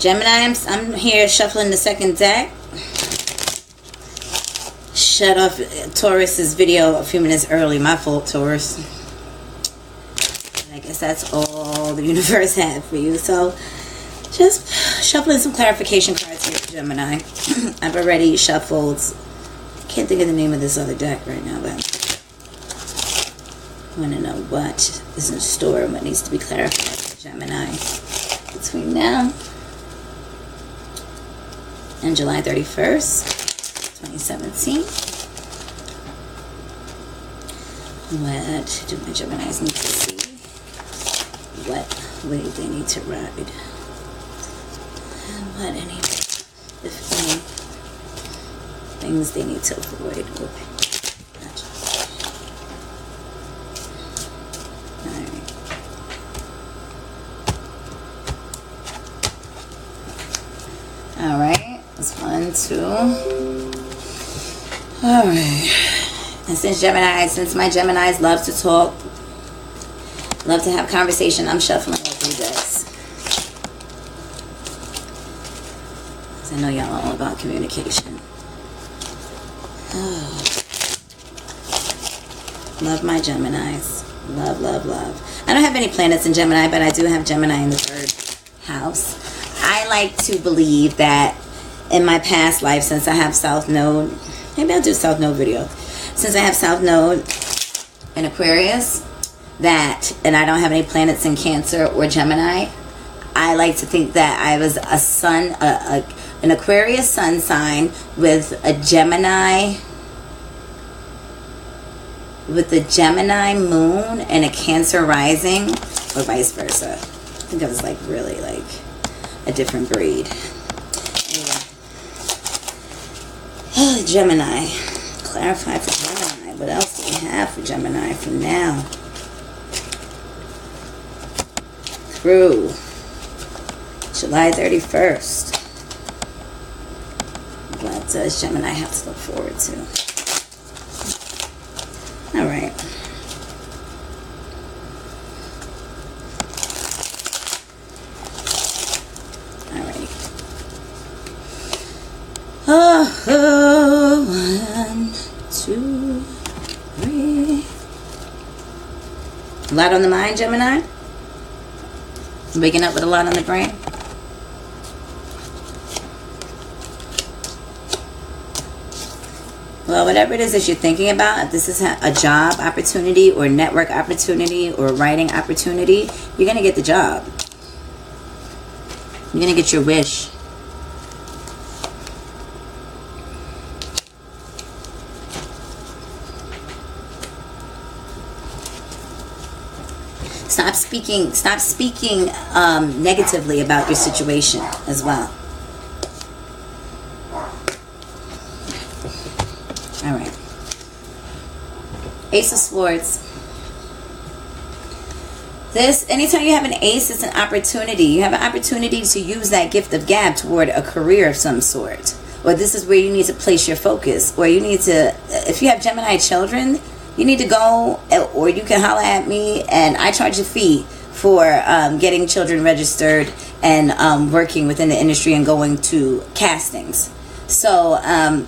Gemini, I'm here shuffling the second deck. Shut off Taurus's video a few minutes early. My fault, Taurus. I guess that's all the universe had for you. So, just shuffling some clarification cards here for Gemini. I've already shuffled. Can't think of the name of this other deck right now, but I want to know what is in store and what needs to be clarified for Gemini between now and July 31st, 2017. What do my Geminis need to see? What way they need to ride? And what any, if any, things they need to avoid. Okay. Gotcha. Alright. That's 1, 2. Alright. And since my Geminis love to talk, love to have conversation, I'm shuffling all through this. Because I know y'all are all about communication. Oh. Love my Geminis. Love, love, love. I don't have any planets in Gemini, but I do have Gemini in the 3rd house. I like to believe that in my past life, since I have South Node, maybe I'll do South Node video. Since I have South Node in Aquarius, and I don't have any planets in Cancer or Gemini, I like to think that I was a sun, an Aquarius sun sign with a Gemini, moon and a Cancer rising, or vice versa. I think I was like really like a different breed. Anyway. Gemini. Clarify for Gemini. What else do we have for Gemini from now through July 31st? What does Gemini have to look forward to? All right. All right. Oh, 1, 2, 3. A lot on the mind, Gemini? Waking up with a lot on the brain? Well, whatever it is that you're thinking about, if this is a job opportunity or network opportunity or writing opportunity, you're going to get the job. You're going to get your wish. Stop speaking negatively about your situation as well. All right. Ace of Swords. Anytime you have an ace, it's an opportunity. You have an opportunity to use that gift of gab toward a career of some sort. Or this is where you need to place your focus. Or you need to, if you have Gemini children, you need to go, or you can holler at me, and I charge a fee for getting children registered and working within the industry and going to castings. So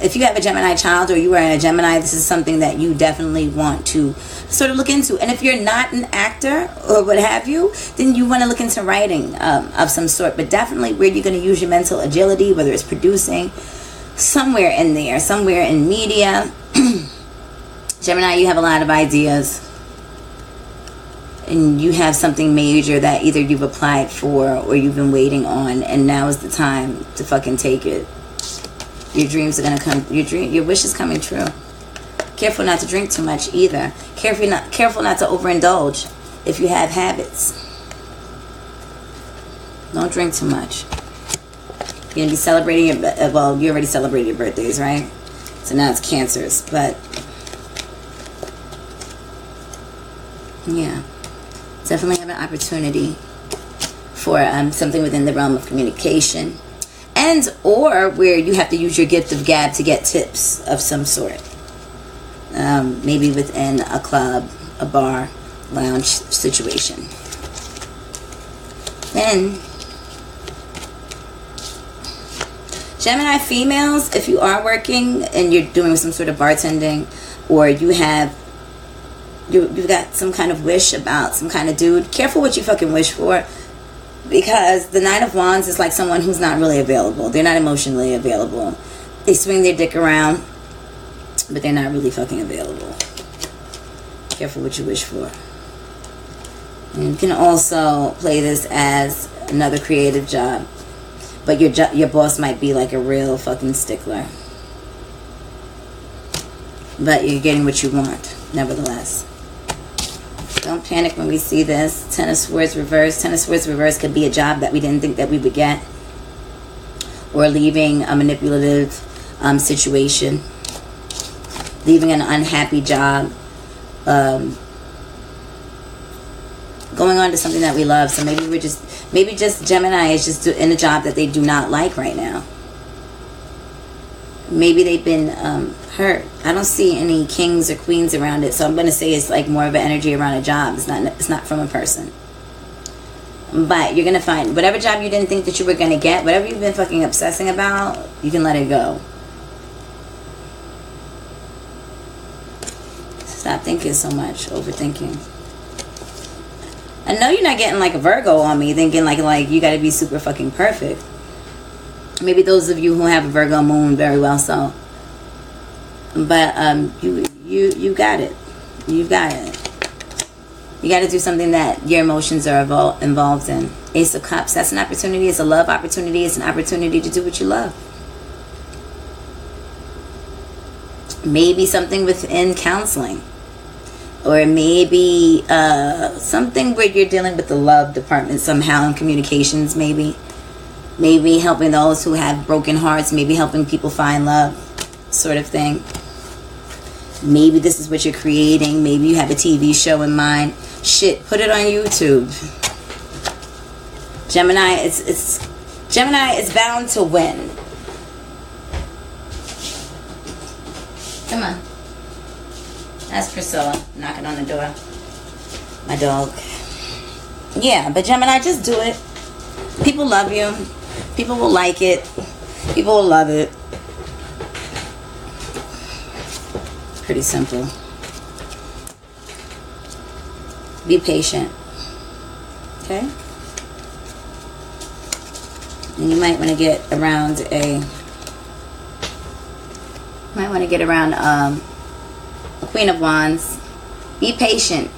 if you have a Gemini child or you are a Gemini, this is something that you definitely want to sort of look into. And if you're not an actor or what have you, then you want to look into writing of some sort. But definitely where you're going to use your mental agility, whether it's producing, somewhere in there, somewhere in media. Gemini, you have a lot of ideas. And you have something major that either you've applied for or you've been waiting on. And now is the time to fucking take it. Your dreams are going to come. Your wish is coming true. Careful not to drink too much either. Careful not to overindulge if you have habits. Don't drink too much. You're going to be celebrating you already celebrated your birthdays, right? So now it's Cancers. But, yeah. Definitely have an opportunity for something within the realm of communication. And or where you have to use your gift of gab to get tips of some sort. Maybe within a club, a bar, lounge situation. Then Gemini females, if you are working and you're doing some sort of bartending, or you've got some kind of wish about some kind of dude, careful what you fucking wish for, because the Nine of Wands is like someone who's not really available. They're not emotionally available. They swing their dick around, but they're not really fucking available. Careful what you wish for. And you can also play this as another creative job, but your boss might be like a real fucking stickler. But you're getting what you want, nevertheless. Don't panic when we see this. Ten of Swords reverse. Ten of Swords reverse could be a job that we didn't think that we would get, or leaving a manipulative situation, leaving an unhappy job, going on to something that we love. So maybe just Gemini is just in a job that they do not like right now. Maybe they've been hurt. I don't see any kings or queens around it, so I'm going to say it's like more of an energy around a job. It's not from a person. But you're going to find whatever job you didn't think that you were going to get, whatever you've been fucking obsessing about, you can let it go. Stop thinking so much, overthinking. I know you're not getting like a Virgo on me, thinking like you got to be super fucking perfect. Maybe those of you who have a Virgo moon, very well so. But you got it. You got it. You got to do something that your emotions are involved in. Ace of Cups, that's an opportunity. It's a love opportunity. It's an opportunity to do what you love. Maybe something within counseling. Or maybe something where you're dealing with the love department somehow in communications, maybe. Maybe helping those who have broken hearts. Maybe helping people find love, sort of thing. Maybe this is what you're creating. Maybe you have a TV show in mind. Shit, put it on YouTube. Gemini, Gemini is bound to win. Come on. That's Priscilla knocking on the door. My dog. Yeah, but Gemini, just do it. People love you. People will like it. People will love it. Pretty simple. Be patient. Okay? And you might want to get around a Queen of Wands. Be patient.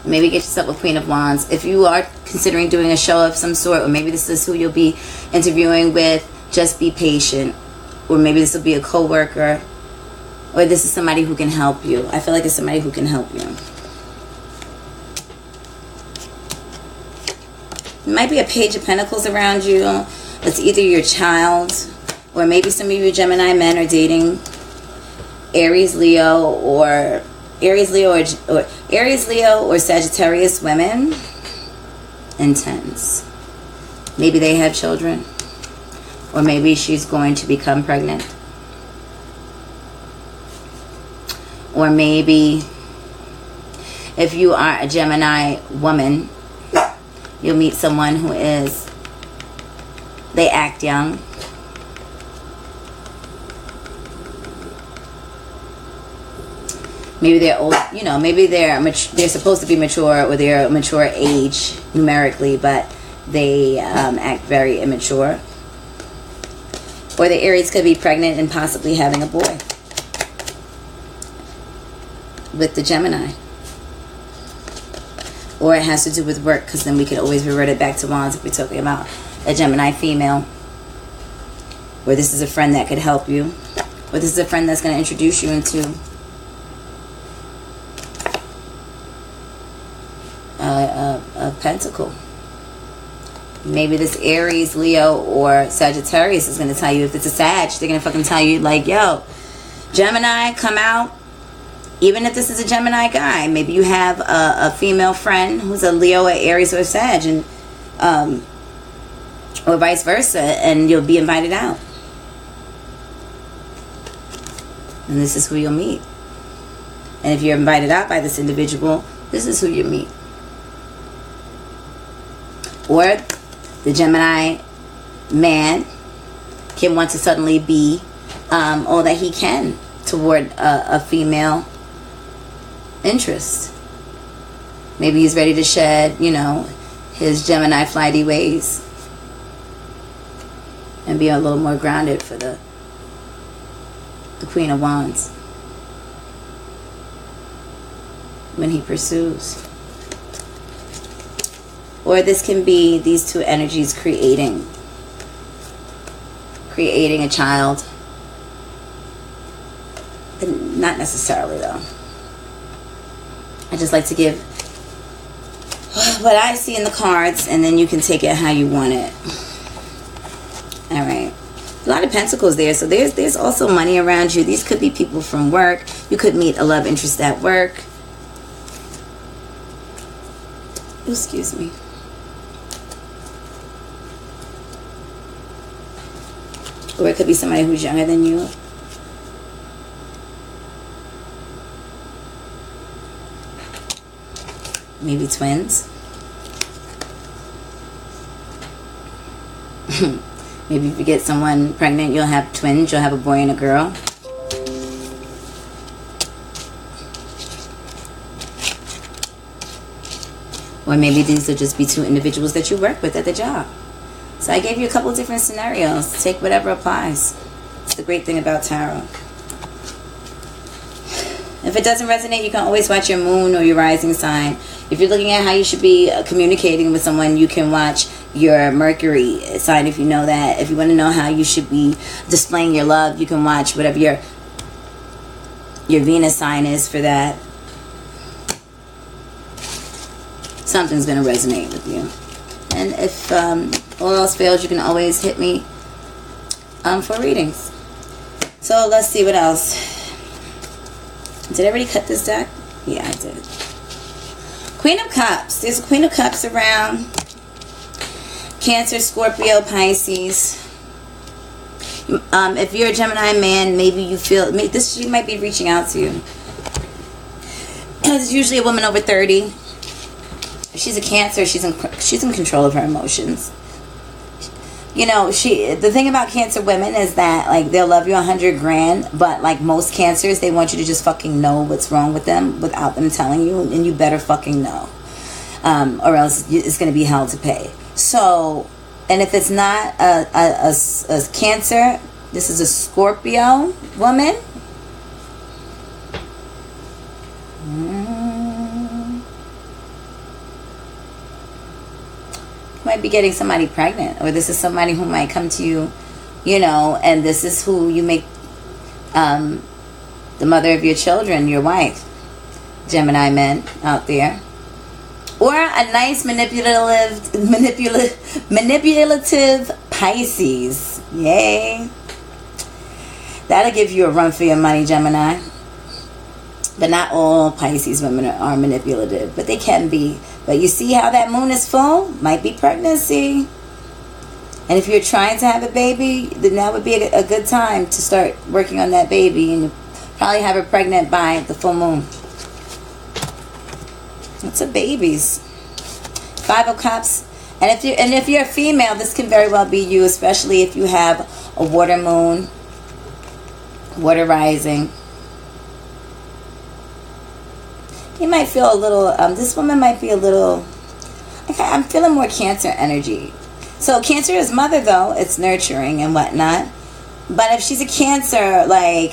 Maybe get yourself a Queen of Wands. If you are considering doing a show of some sort, or maybe this is who you'll be interviewing with, just be patient. Or maybe this will be a co-worker, or this is somebody who can help you. I feel like it's somebody who can help you. It might be a Page of Pentacles around you. It's either your child, or maybe some of you Gemini men are dating Aries, Leo, or Sagittarius women. Intense. Maybe they have children, or maybe she's going to become pregnant, or maybe if you are a Gemini woman, you'll meet someone who they act young. Maybe they're old, maybe they're supposed to be mature, or they're a mature age numerically, but they act very immature. Or the Aries could be pregnant and possibly having a boy with the Gemini. Or it has to do with work, because then we can always revert it back to Wands if we're talking about a Gemini female. Or this is a friend that could help you. Or this is a friend that's going to introduce you into a pentacle. Maybe this Aries, Leo, or Sagittarius is going to tell you, if it's a Sag, they're going to fucking tell you, like, yo, Gemini, come out. Even if this is a Gemini guy, maybe you have a female friend who's a Leo, or Aries, or Sag, and or vice versa, and you'll be invited out. And this is who you'll meet. And if you're invited out by this individual, this is who you meet. Or the Gemini man can want to suddenly be all that he can toward a female interest. Maybe he's ready to shed, you know, his Gemini flighty ways and be a little more grounded for the Queen of Wands when he pursues. Or this can be these two energies creating a child. But not necessarily, though. I just like to give what I see in the cards, and then you can take it how you want it. All right. A lot of pentacles there, so there's also money around you. These could be people from work. You could meet a love interest at work. Excuse me. Or it could be somebody who's younger than you. Maybe twins. Maybe if you get someone pregnant, you'll have twins. You'll have a boy and a girl. Or maybe these will just be two individuals that you work with at the job. So I gave you a couple of different scenarios. Take whatever applies. It's the great thing about tarot. If it doesn't resonate, you can always watch your moon or your rising sign. If you're looking at how you should be communicating with someone, you can watch your Mercury sign if you know that. If you want to know how you should be displaying your love, you can watch whatever your Venus sign is for that. Something's going to resonate with you. And if all else fails, you can always hit me for readings. So let's see what else. Did I already cut this deck? Yeah, I did. Queen of Cups. There's a Queen of Cups around. Cancer, Scorpio, Pisces. If you're a Gemini man, maybe you feel this. She might be reaching out to you. It's usually a woman over 30. If she's a Cancer, she's in control of her emotions. You know, the thing about Cancer women is that, like, they'll love you 100 grand, but like most Cancers, they want you to just fucking know what's wrong with them without them telling you, and you better fucking know, or else it's going to be hell to pay. So, and if it's not a Cancer, this is a Scorpio woman. Might be getting somebody pregnant, or this is somebody who might come to you, you know, and this is who you make the mother of your children, your wife. Gemini men out there. Or a nice manipulative Pisces. Yay. That'll give you a run for your money, Gemini. But not all Pisces women are manipulative, but they can be. But you see how that moon is full? Might be pregnancy. And if you're trying to have a baby, then that would be a good time to start working on that baby. And you probably have her pregnant by the full moon. It's a babies. 5 of Cups. And if you're a female, this can very well be you, especially if you have a water moon, water rising. You might feel a little, this woman might be a little, okay, I'm feeling more Cancer energy. So Cancer is mother, though. It's nurturing and whatnot. But if she's a Cancer, like,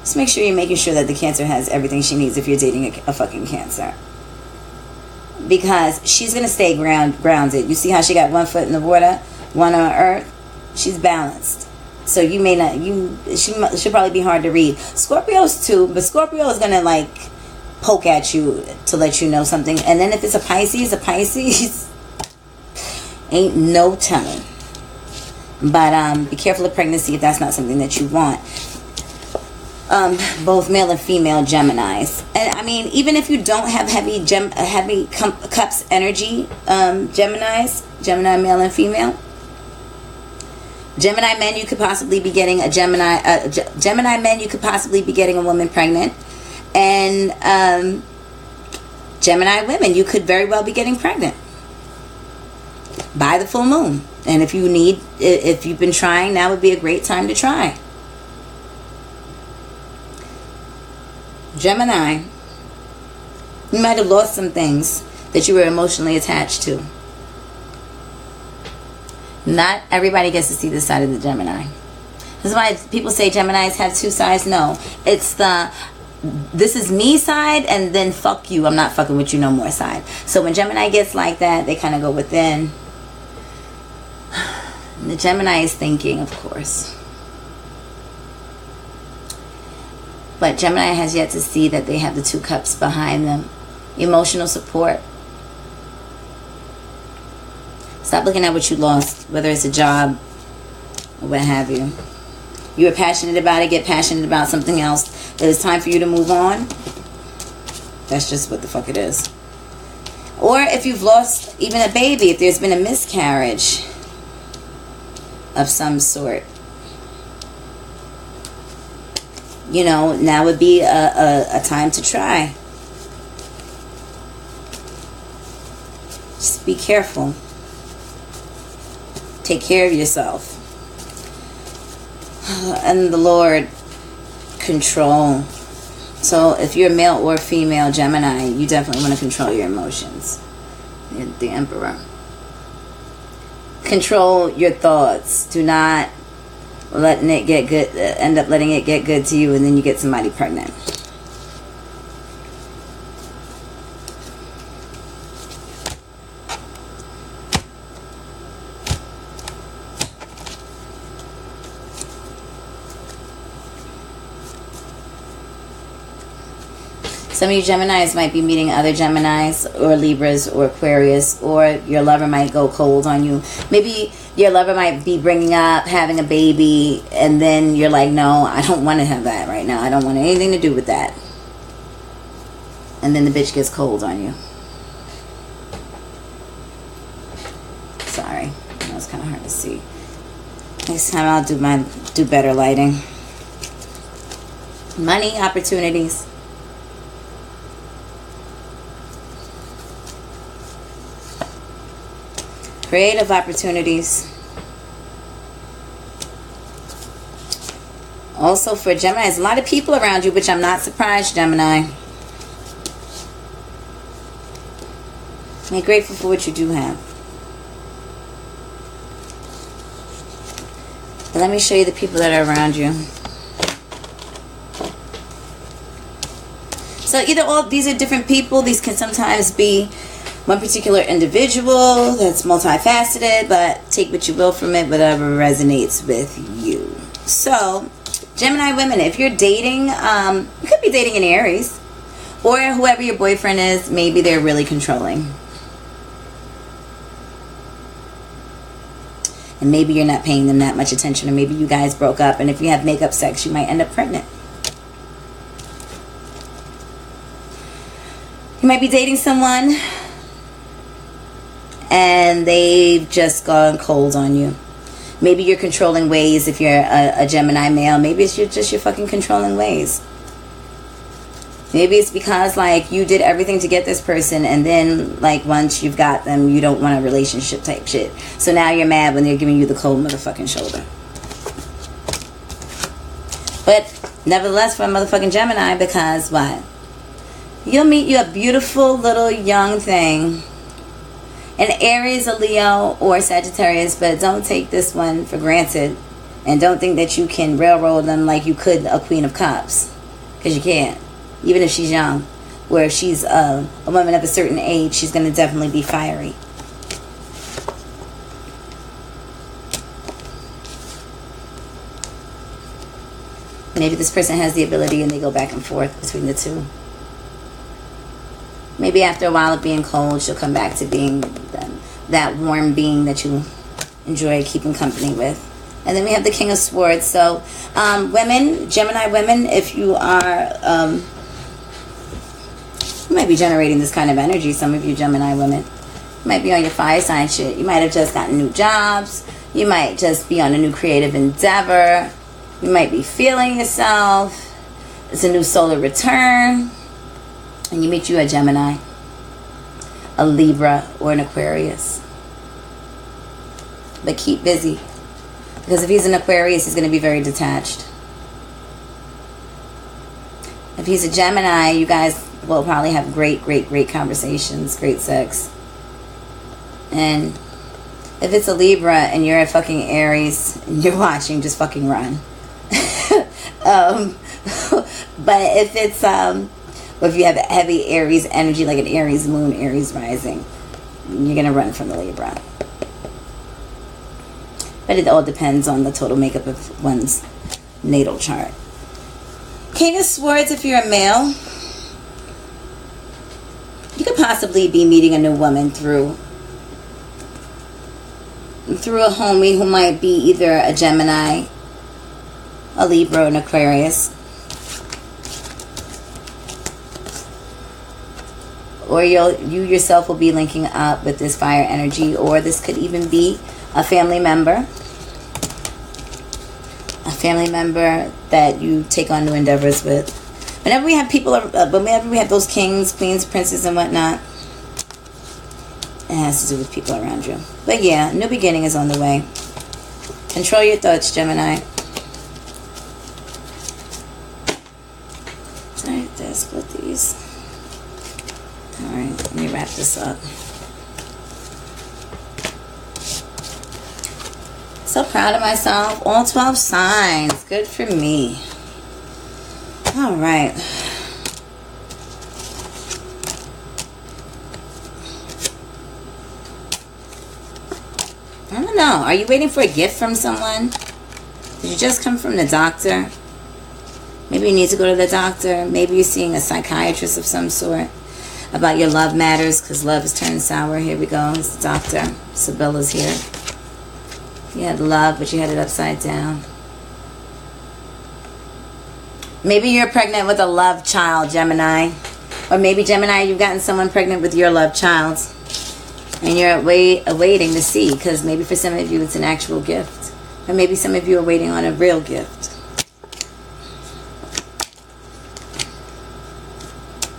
just make sure you're making sure that the Cancer has everything she needs if you're dating a fucking Cancer. Because she's going to stay grounded. You see how she got one foot in the water, one on earth? She's balanced. So you may not, she'll probably be hard to read. Scorpios too, but Scorpio is going to, like, poke at you to let you know something. And then if it's a Pisces ain't no telling. But be careful of pregnancy if that's not something that you want. Both male and female Geminis. And I mean, even if you don't have heavy cups energy, Geminis, Gemini male and female, Gemini men, you could possibly be getting a Gemini men, you could possibly be getting a woman pregnant. And Gemini women, you could very well be getting pregnant. by the full moon. And if you've been trying, now would be a great time to try. Gemini, you might have lost some things that you were emotionally attached to. Not everybody gets to see this side of the Gemini. This is why people say Geminis have two sides. No, it's the this is me side, and then fuck you, I'm not fucking with you no more side. So when Gemini gets like that, they kind of go within. The Gemini is thinking, of course. But Gemini has yet to see that they have the two cups behind them. Emotional support. Stop looking at what you lost, whether it's a job or what have you. You were passionate about it, get passionate about something else. It is time for you to move on. That's just what the fuck it is. Or if you've lost even a baby, if there's been a miscarriage of some sort, you know, now would be a time to try. Just be careful. Take care of yourself. And the Lord, control. So if you're male or female Gemini, you definitely want to control your emotions. The Emperor. Control your thoughts. Do not letting it get good, end up letting it get good to you, and then you get somebody pregnant. Some of you Geminis might be meeting other Geminis or Libras or Aquarius, or your lover might go cold on you. Maybe your lover might be bringing up having a baby, and then you're like, no, I don't want to have that right now. I don't want anything to do with that. And then the bitch gets cold on you. Sorry. That was kind of hard to see. Next time I'll do better lighting. Money, opportunities. Creative opportunities. Also for Gemini, there's a lot of people around you, which I'm not surprised, Gemini. Be grateful for what you do have. But let me show you the people that are around you. So either all these are different people. These can sometimes be one particular individual that's multifaceted, but take what you will from it, whatever resonates with you. So, Gemini women, if you're dating, you could be dating an Aries, or whoever your boyfriend is, maybe they're really controlling. And maybe you're not paying them that much attention, or maybe you guys broke up, and if you have makeup sex, you might end up pregnant. You might be dating someone and they've just gone cold on you. Maybe you're controlling ways if you're a Gemini male. Maybe it's just your fucking controlling ways. Maybe it's because, like, you did everything to get this person, and then, like, once you've got them, you don't want a relationship type shit. So now you're mad when they're giving you the cold motherfucking shoulder. But nevertheless, for a motherfucking Gemini, because what? You'll meet you a beautiful little young thing. An Aries, a Leo, or Sagittarius, but don't take this one for granted. And don't think that you can railroad them like you could a Queen of Cups. Because you can't. Even if she's young. Where if she's a woman of a certain age, she's going to definitely be fiery. Maybe this person has the ability and they go back and forth between the two. Maybe after a while of being cold, she'll come back to being that warm being that you enjoy keeping company with. And then we have the King of Swords. So, women, Gemini women, if you are, you might be generating this kind of energy, some of you Gemini women. You might be on your fire sign shit. You might have just gotten new jobs. You might just be on a new creative endeavor. You might be feeling yourself. It's a new solar return. And you meet you a Gemini, a Libra, or an Aquarius. But keep busy. Because if he's an Aquarius, he's going to be very detached. If he's a Gemini, you guys will probably have great conversations, great sex. And if it's a Libra and you're a fucking Aries and you're watching, just fucking run. But if it's or if you have heavy Aries energy, like an Aries moon, Aries rising, you're gonna run from the Libra. But it all depends on the total makeup of one's natal chart. King of Swords, if you're a male, you could possibly be meeting a new woman through a homie who might be either a Gemini, a Libra, or an Aquarius. Or you yourself will be linking up with this fire energy, or this could even be a family member. A family member that you take on new endeavors with. Whenever we have people, whenever we have those kings, queens, princes, and whatnot, it has to do with people around you. But yeah, new beginning is on the way. Control your thoughts, Gemini. Alright, let's split these. Alright, let me wrap this up. So proud of myself. All 12 signs. Good for me. Alright. I don't know. Are you waiting for a gift from someone? Did you just come from the doctor? Maybe you need to go to the doctor. Maybe you're seeing a psychiatrist of some sort about your love matters, because love is turned sour. Here we go. It's the doctor. Sibylla's here. You had love, but you had it upside down. Maybe you're pregnant with a love child, Gemini. Or maybe, Gemini, you've gotten someone pregnant with your love child. And you're awaiting to see, because maybe for some of you it's an actual gift. Or maybe some of you are waiting on a real gift.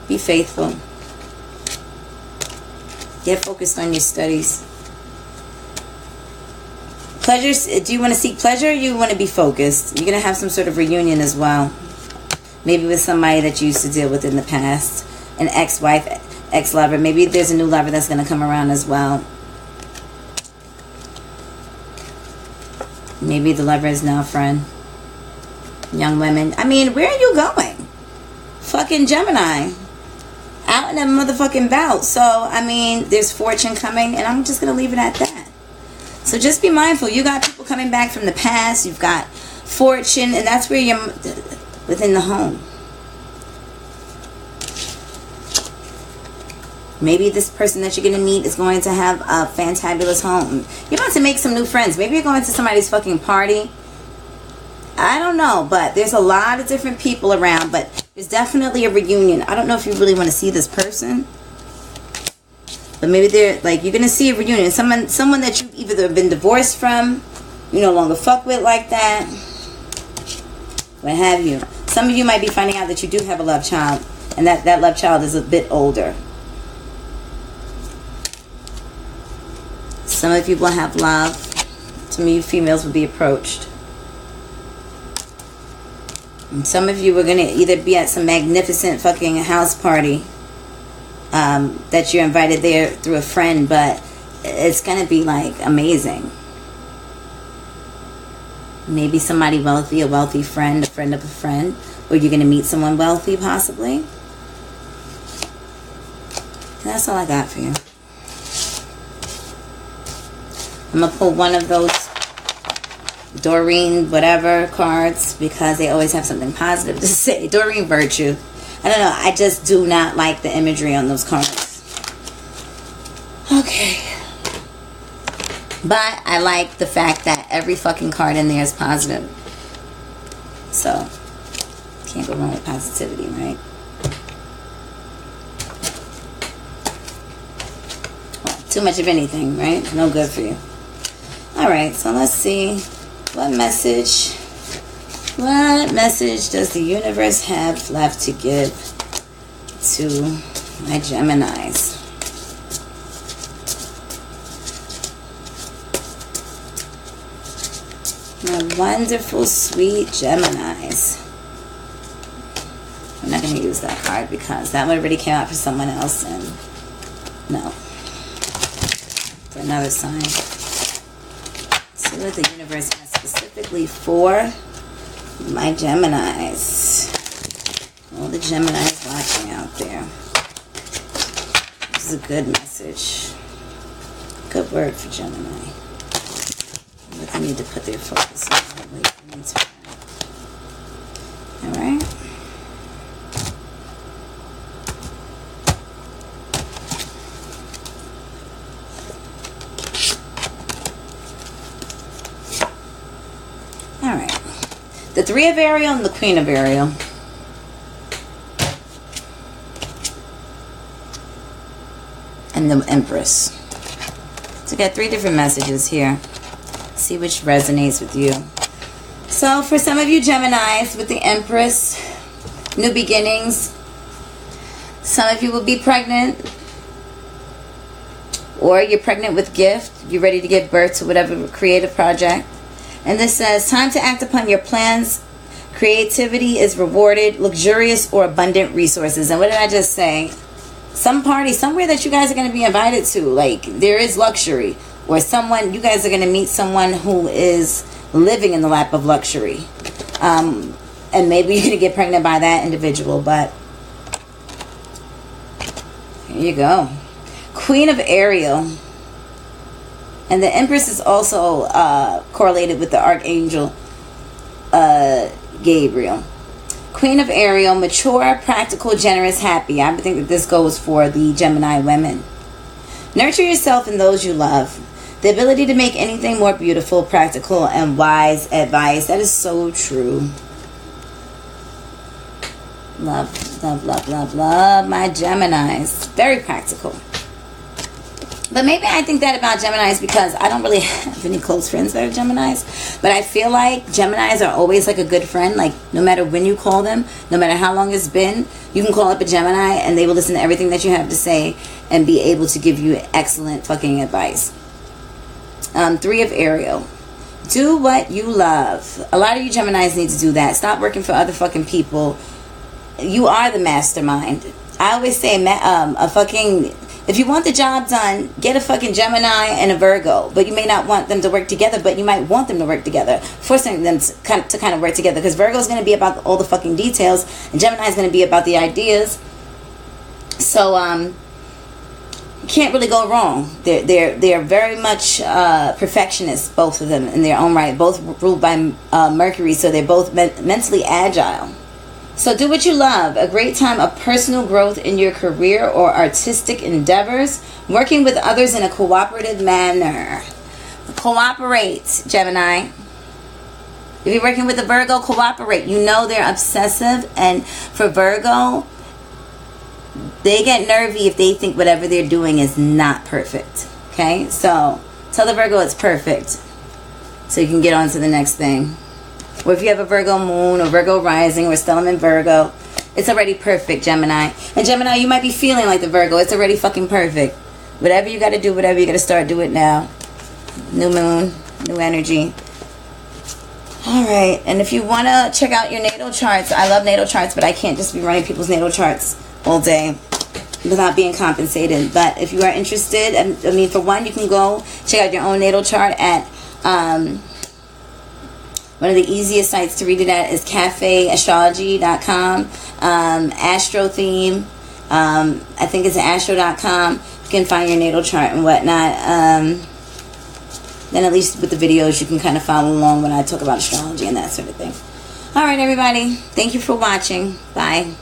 Be faithful. Get focused on your studies. Pleasure, do you want to seek pleasure, or you want to be focused? You're going to have some sort of reunion as well. Maybe with somebody that you used to deal with in the past. An ex-wife, ex-lover. Maybe there's a new lover that's going to come around as well. Maybe the lover is now a friend. Young women. I mean, where are you going? Fucking Gemini. Out in a motherfucking bout. So, I mean, there's fortune coming, and I'm just going to leave it at that. So just be mindful. You got people coming back from the past. You've got fortune, and that's where you're within the home. Maybe this person that you're going to meet is going to have a fantabulous home. You're about to make some new friends. Maybe you're going to somebody's fucking party. I don't know, but there's a lot of different people around, but there's definitely a reunion. I don't know if you really want to see this person. But maybe they're like, you're gonna see a reunion. Someone that you've either been divorced from, you no longer fuck with like that, what have you. Some of you might be finding out that you do have a love child, and that love child is a bit older. Some of you will have love. Some of you females will be approached. And some of you are gonna either be at some magnificent fucking house party. That you're invited there through a friend, but it's gonna be like amazing. Maybe somebody wealthy, a wealthy friend, a friend of a friend, or you're gonna meet someone wealthy possibly. And that's all I got for you. I'm gonna pull one of those Doreen whatever cards, because they always have something positive to say. Doreen Virtue. I don't know. I just do not like the imagery on those cards. Okay. But I like the fact that every fucking card in there is positive. So, can't go wrong with positivity, right? Well, too much of anything, right? No good for you. Alright, so let's see. What message does the universe have left to give to my Geminis? My wonderful, sweet Geminis. I'm not going to use that card because that one already came out for someone else, and no. For another sign. See what the universe has specifically for my Geminis. All the Geminis watching out there. This is a good message. Good word for Gemini. But they need to put their focus on it. Alright? Alright. The Three of Ariel and the Queen of Ariel. And the Empress. So I got 3 different messages here. See which resonates with you. So for some of you Geminis with the Empress, new beginnings. Some of you will be pregnant, or you're pregnant with gift. You're ready to give birth to whatever creative project. And this says, time to act upon your plans. Creativity is rewarded, luxurious or abundant resources. And what did I just say? Some party somewhere that you guys are going to be invited to, like there is luxury, or someone, you guys are going to meet someone who is living in the lap of luxury, and maybe you're going to get pregnant by that individual. But here you go. Queen of Ariel, and the Empress is also correlated with the Archangel Gabriel. Queen of Ariel, mature, practical, generous, happy. I think that this goes for the Gemini women. Nurture yourself and those you love. The ability to make anything more beautiful, practical, and wise advice. That is so true. Love, love, love, love, love my Geminis. Very practical. But maybe I think that about Geminis because I don't really have any close friends that are Geminis. But I feel like Geminis are always like a good friend. Like no matter when you call them, no matter how long it's been, you can call up a Gemini and they will listen to everything that you have to say and be able to give you excellent fucking advice. 3 of Ariel. Do what you love. A lot of you Geminis need to do that. Stop working for other fucking people. You are the mastermind. I always say if you want the job done, get a fucking Gemini and a Virgo. But you may not want them to work together, but you might want them to work together. Forcing them to kind of work together. Because Virgo is going to be about all the fucking details, and Gemini is going to be about the ideas. So, you can't really go wrong. They're very much perfectionists, both of them, in their own right. Both ruled by Mercury, so they're both mentally agile. So do what you love. A great time of personal growth in your career or artistic endeavors. Working with others in a cooperative manner. Cooperate, Gemini. If you're working with a Virgo, cooperate. You know they're obsessive. And for Virgo, they get nervy if they think whatever they're doing is not perfect. Okay? So tell the Virgo it's perfect, so you can get on to the next thing. Or if you have a Virgo moon or Virgo rising or stellium in Virgo, it's already perfect, Gemini. And Gemini, you might be feeling like the Virgo. It's already fucking perfect. Whatever you got to do, whatever you got to start, do it now. New moon, new energy. Alright, and if you want to check out your natal charts, I love natal charts, but I can't just be running people's natal charts all day without being compensated. But if you are interested, I mean, for one, you can go check out your own natal chart at... one of the easiest sites to read it at is cafeastrology.com. Astro theme. I think it's astro.com. You can find your natal chart and whatnot. Then at least with the videos, you can kind of follow along when I talk about astrology and that sort of thing. Alright, everybody. Thank you for watching. Bye.